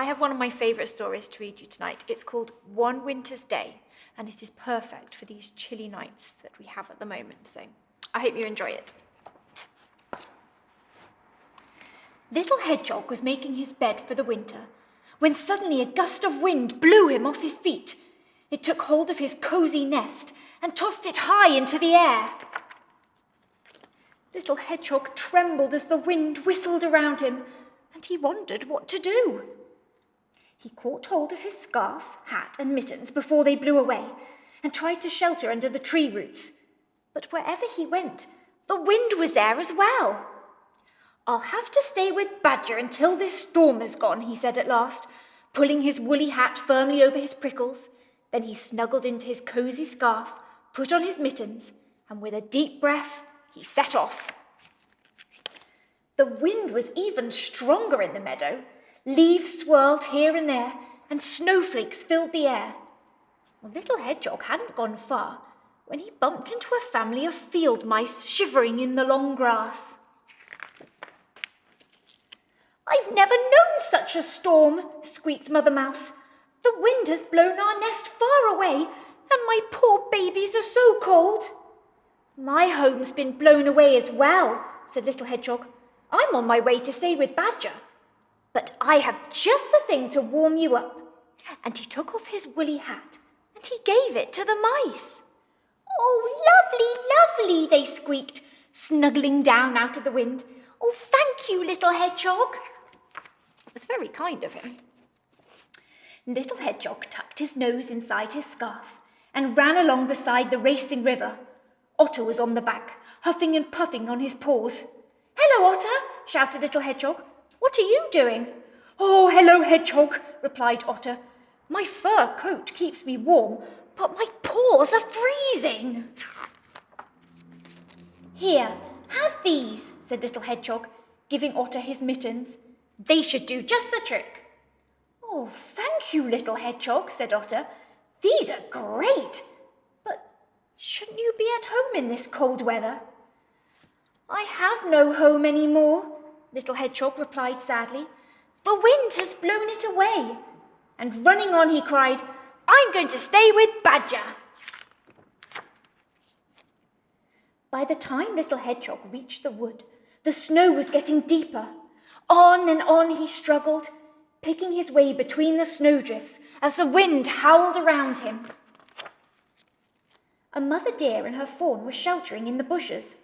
have one of my favourite stories to read you tonight. It's called One Winter's Day, and it is perfect for these chilly nights that we have at the moment. So I hope you enjoy it. Little Hedgehog was making his bed for the winter when suddenly a gust of wind blew him off his feet. It took hold of his cosy nest and tossed it high into the air. Little Hedgehog trembled as the wind whistled around him, and he wondered what to do. He caught hold of his scarf, hat, and mittens before they blew away, and tried to shelter under the tree roots. But wherever he went, the wind was there as well. "I'll have to stay with Badger until this storm is gone," he said at last, pulling his woolly hat firmly over his prickles. Then he snuggled into his cosy scarf, put on his mittens, and with a deep breath, he set off. The wind was even stronger in the meadow. Leaves swirled here and there, and snowflakes filled the air. Well, Little Hedgehog hadn't gone far when he bumped into a family of field mice shivering in the long grass. "I've never known such a storm," squeaked Mother Mouse. "The wind has blown our nest far away, and my poor babies are so cold." "My home's been blown away as well," said Little Hedgehog. "I'm on my way to stay with Badger. But I have just the thing to warm you up." And he took off his woolly hat, and he gave it to the mice. "Oh, lovely, lovely," they squeaked, snuggling down out of the wind. "Oh, thank you, Little Hedgehog." It was very kind of him. Little Hedgehog tucked his nose inside his scarf and ran along beside the racing river. Otter was on the bank, huffing and puffing on his paws. "Hello, Otter," shouted Little Hedgehog. "What are you doing?" "Oh, hello, Hedgehog," replied Otter. "My fur coat keeps me warm, but my paws are freezing." "Here, have these," said Little Hedgehog, giving Otter his mittens. "They should do just the trick." "Oh, thank you, Little Hedgehog," said Otter. "These are great. But shouldn't you be at home in this cold weather?" "I have no home any more," Little Hedgehog replied sadly. "The wind has blown it away." And running on, he cried, "I'm going to stay with Badger." By the time Little Hedgehog reached the wood, the snow was getting deeper. On and on he struggled, picking his way between the snowdrifts as the wind howled around him. A mother deer and her fawn were sheltering in the bushes.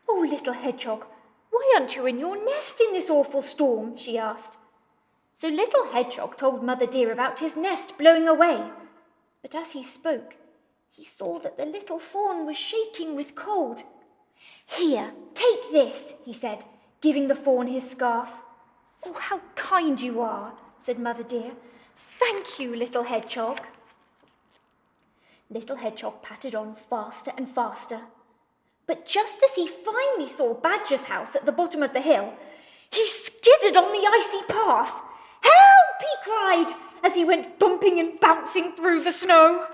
"Oh, Little Hedgehog, why aren't you in your nest in this awful storm?" she asked. So Little Hedgehog told Mother Deer about his nest blowing away. But as he spoke, he saw that the little fawn was shaking with cold. "Here, take this," he said, giving the fawn his scarf. "Oh, how kind you are," said Mother Deer. "Thank you, Little Hedgehog." Little Hedgehog pattered on faster and faster. But just as he finally saw Badger's house at the bottom of the hill, he skidded on the icy path. "Help!" he cried as he went bumping and bouncing through the snow.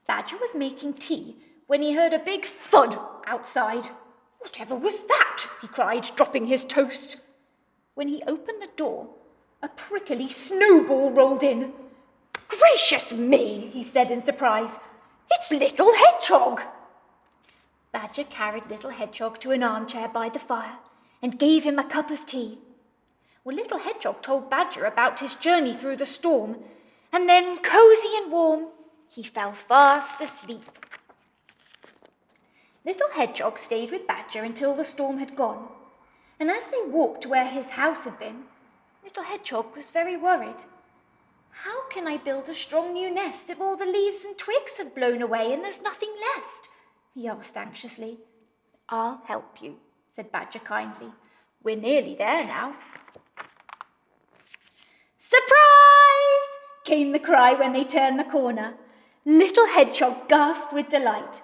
Badger was making tea when he heard a big thud outside. "Whatever was that?" he cried, dropping his toast. When he opened the door, a prickly snowball rolled in. "Gracious me," he said in surprise. "It's Little Hedgehog." Badger carried Little Hedgehog to an armchair by the fire and gave him a cup of tea. Well, Little Hedgehog told Badger about his journey through the storm, and then, cosy and warm, he fell fast asleep. Little Hedgehog stayed with Badger until the storm had gone, and as they walked to where his house had been, Little Hedgehog was very worried. "How can I build a strong new nest if all the leaves and twigs have blown away and there's nothing left?" he asked anxiously. "I'll help you," said Badger kindly. "We're nearly there now." "Surprise!" came the cry when they turned the corner. Little Hedgehog gasped with delight.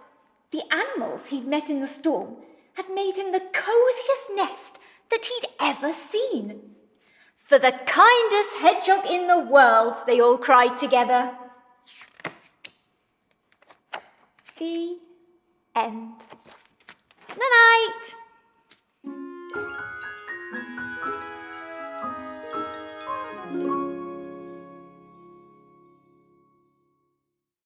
The animals he'd met in the storm had made him the cosiest nest that he'd ever seen. "For the kindest hedgehog in the world," they all cried together. The end.